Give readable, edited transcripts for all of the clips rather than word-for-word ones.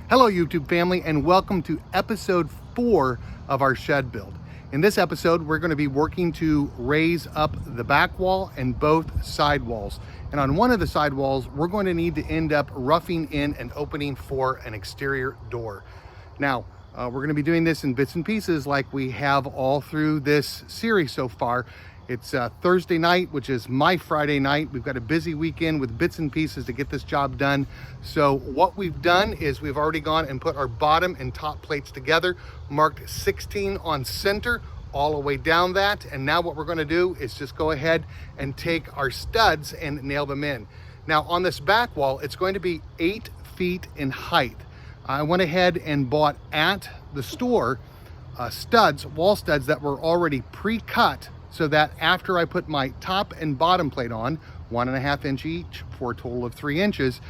Hello YouTube family, and welcome to episode 4 of our shed build. In this episode, we're going to be working to raise up the back wall and both side walls. And on one of the side walls, we're going to need to end up roughing in an opening for an exterior door. Now, we're going to be doing this in bits and pieces like we have all through this series so far. It's Thursday night, which is my Friday night. We've got a busy weekend with bits and pieces to get this job done. So what we've done is we've already gone and put our bottom and top plates together, marked 16 on center all the way down that. And now what we're going to do is just go ahead and take our studs and nail them in. Now on this back wall, it's going to be 8 feet in height. I went ahead and bought at the store wall studs that were already pre-cut, so that after I put my top and bottom plate on, 1.5 inch each for a total of 3 inches,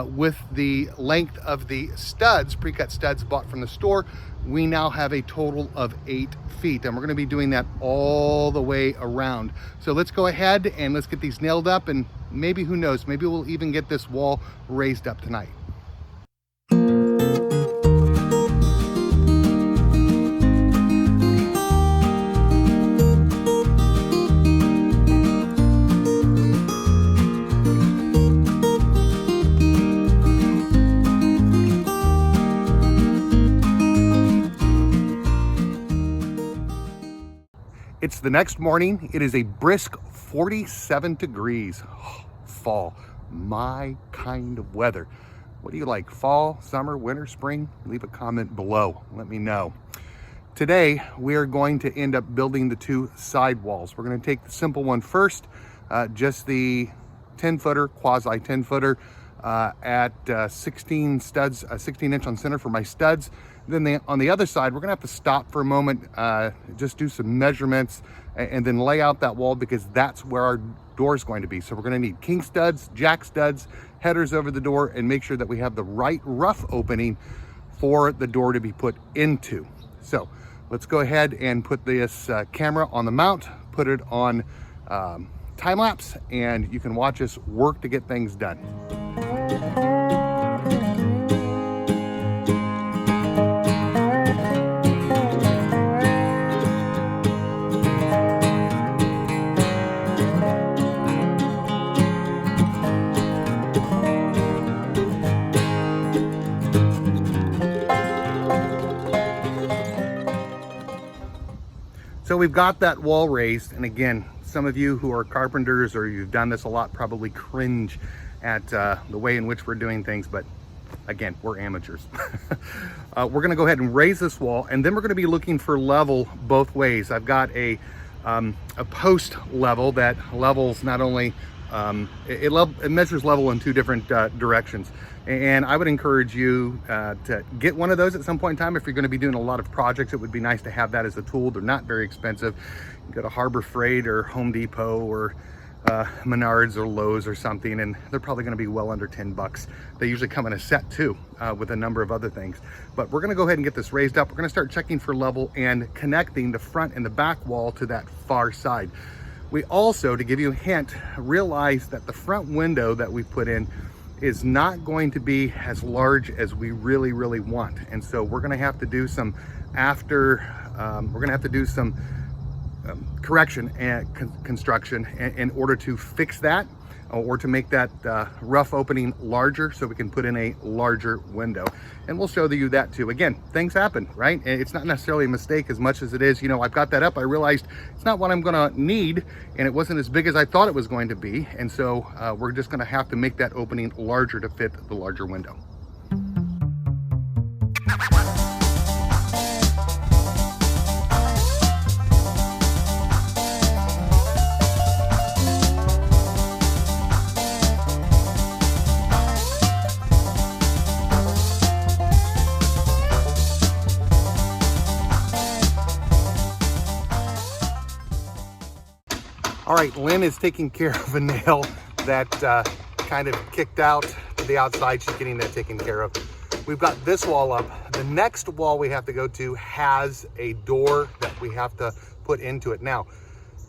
with the length of the studs, pre-cut studs bought from the store, we now have a total of 8 feet. And we're gonna be doing that all the way around. So let's go ahead and let's get these nailed up, and maybe, who knows, maybe we'll even get this wall raised up tonight. It's the next morning. It is a brisk 47 degrees. Fall, my kind of weather. What do you like? Fall, summer, winter, spring? Leave a comment below. Let me know. Today, we are going to end up building the 2 side walls. We're going to take the simple one first, just the 10-footer, quasi 10-footer at 16 studs, 16 inch on center for my studs. Then on the other side, we're gonna have to stop for a moment, just do some measurements and then lay out that wall, because that's where our door is going to be. So we're gonna need king studs, jack studs, headers over the door, and make sure that we have the right rough opening for the door to be put into. So let's go ahead and put this camera on the mount, put it on time lapse, and you can watch us work to get things done. So we've got that wall raised, and again, some of you who are carpenters or you've done this a lot probably cringe at the way in which we're doing things, but again, we're amateurs. We're gonna go ahead and raise this wall, and then we're gonna be looking for level both ways. I've got a post level that levels not only, it measures level in 2 different directions. And I would encourage you to get one of those at some point in time. If you're going to be doing a lot of projects, it would be nice to have that as a tool. They're not very expensive. You go to Harbor Freight or Home Depot or Menards or Lowe's or something, and they're probably going to be well under 10 bucks. They usually come in a set too, with a number of other things. But we're going to go ahead and get this raised up. We're going to start checking for level and connecting the front and the back wall to that far side. We also, to give you a hint, realize that the front window that we put in is not going to be as large as we really want. And so we're going to have to do some correction and construction in order to fix that, or to make that rough opening larger so we can put in a larger window. And we'll show you that too. Again, things happen, right? It's not necessarily a mistake as much as it is, you know, I've got that up, I realized it's not what I'm gonna need, and it wasn't as big as I thought it was going to be. And so we're just gonna have to make that opening larger to fit the larger window. All right, Lynn is taking care of a nail that kind of kicked out to the outside. She's getting that taken care of. We've got this wall up. The next wall we have to go to has a door that we have to put into it. Now,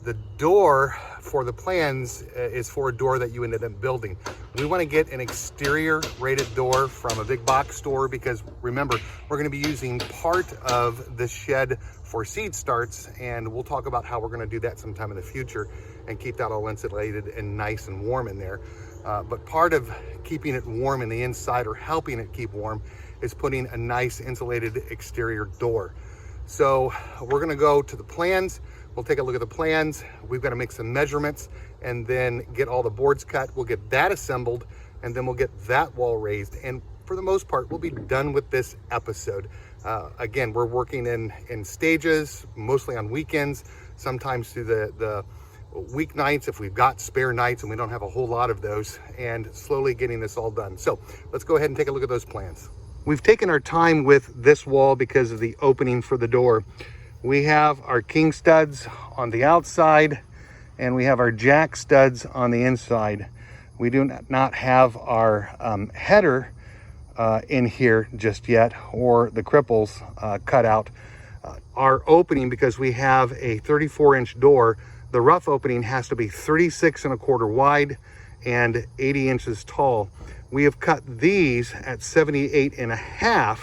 The door for the plans is for a door that you ended up building. We want to get an exterior rated door from a big box store because remember, we're going to be using part of the shed for seed starts, and we'll talk about how we're going to do that sometime in the future and keep that all insulated and nice and warm in there. But part of keeping it warm in the inside or helping it keep warm is putting a nice insulated exterior door. So we're going to go to the plans. We'll take a look at the plans. We've got to make some measurements and then get all the boards cut. We'll get that assembled and then we'll get that wall raised. And for the most part, we'll be done with this episode. Again, we're working in stages, mostly on weekends, sometimes through the weeknights if we've got spare nights and we don't have a whole lot of those, and slowly getting this all done. So let's go ahead and take a look at those plans. We've taken our time with this wall because of the opening for the door. We have our king studs on the outside and we have our jack studs on the inside. We do not have our header in here just yet, or the cripples cut out. Our opening, because we have a 34-inch door, the rough opening has to be 36¼ wide and 80 inches tall. We have cut these at 78½.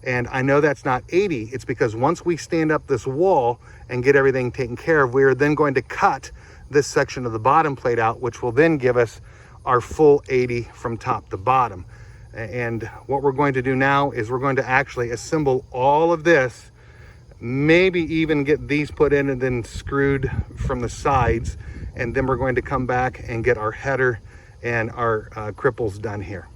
And I know that's not 80. It's because once we stand up this wall and get everything taken care of, we are then going to cut this section of the bottom plate out, which will then give us our full 80 from top to bottom. And what we're going to do now is we're going to actually assemble all of this, maybe even get these put in and then screwed from the sides. And then we're going to come back and get our header and our cripples done here.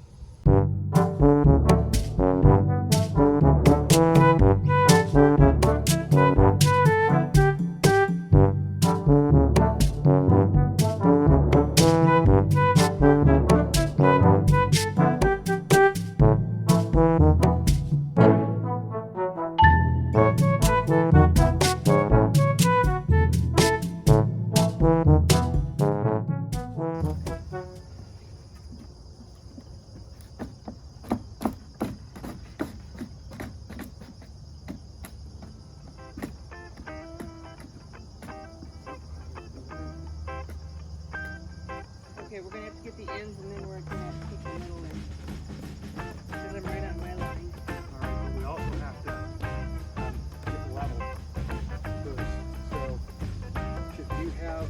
Okay, we're gonna have to get the ends and then we're gonna have to put the middle in. Because I'm right on my line. Alright, but we also have to get level first. So, should you have...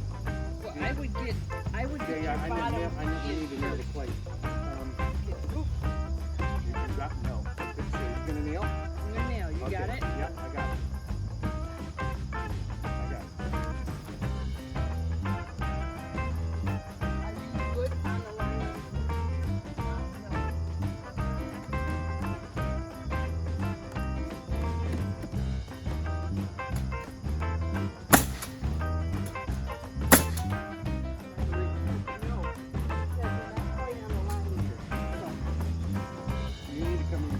Well, I would get I your never bottom need in to nail the first. plate. Oop, You got no. So you're gonna nail? I'm gonna nail. You got it? Yep, I got it. Are you good on the line? You need to come in.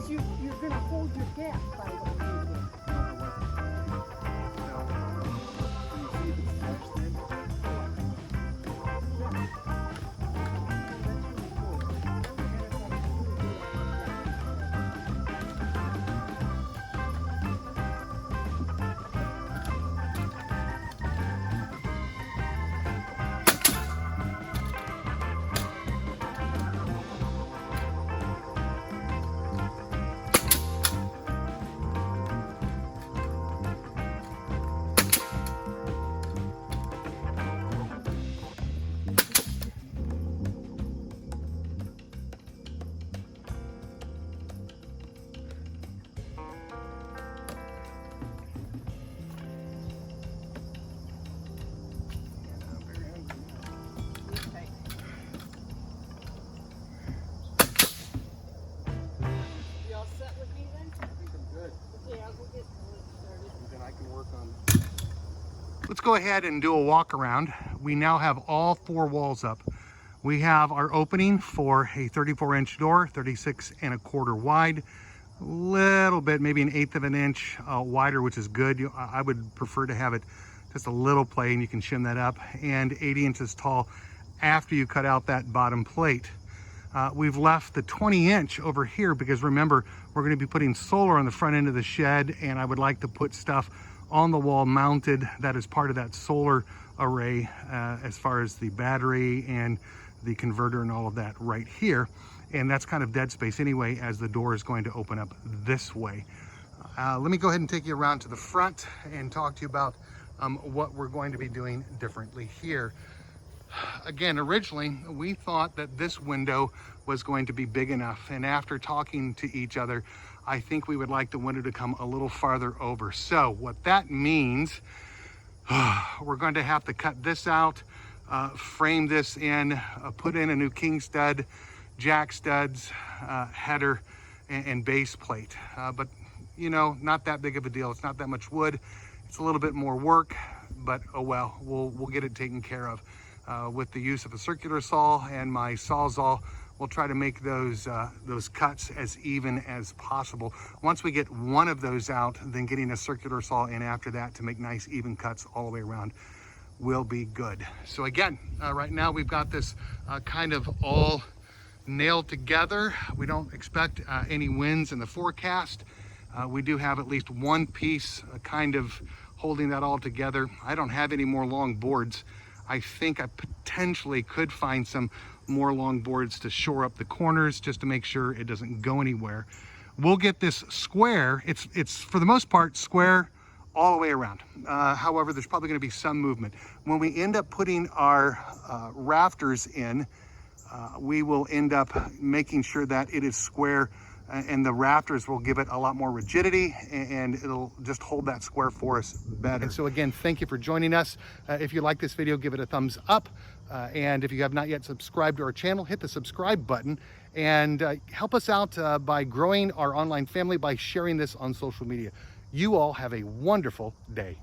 means you're gonna hold your gap by what you do. Okay. You all set with me then? I think I'm good. Okay, I'll go get started. And then I can work on. Let's go ahead and do a walk around. We now have all 4 walls up. We have our opening for a 34-inch door, 36¼ wide, a little bit, maybe 1/8 of an inch wider, which is good. I would prefer to have it just a little play, and you can shim that up, and 80 inches tall after you cut out that bottom plate. We've left the 20-inch over here because remember, we're going to be putting solar on the front end of the shed, and I would like to put stuff on the wall mounted that is part of that solar array, as far as the battery and the converter and all of that right here. And that's kind of dead space anyway, as the door is going to open up this way. Let me go ahead and take you around to the front and talk to you about what we're going to be doing differently here. Again, originally we thought that this window was going to be big enough, and after talking to each other, I think we would like the window to come a little farther over. So what that means, we're going to have to cut this out, frame this in, put in a new king stud, jack studs, header, and base plate. But you know, not that big of a deal. It's not that much wood. It's a little bit more work, but oh well, we'll get it taken care of. With the use of a circular saw and my Sawzall, we'll try to make those cuts as even as possible. Once we get one of those out, then getting a circular saw in after that to make nice even cuts all the way around will be good. So again, right now we've got this kind of all nailed together. We don't expect any winds in the forecast. We do have at least one piece kind of holding that all together. I don't have any more long boards. I think I potentially could find some more long boards to shore up the corners just to make sure it doesn't go anywhere. We'll get this square. It's for the most part square all the way around. However, there's probably going to be some movement. When we end up putting our rafters in, we will end up making sure that it is square, and the rafters will give it a lot more rigidity, and it'll just hold that square for us better. And so again, thank you for joining us. If you like this video, give it a thumbs up. And if you have not yet subscribed to our channel, hit the subscribe button and help us out by growing our online family by sharing this on social media. You all have a wonderful day.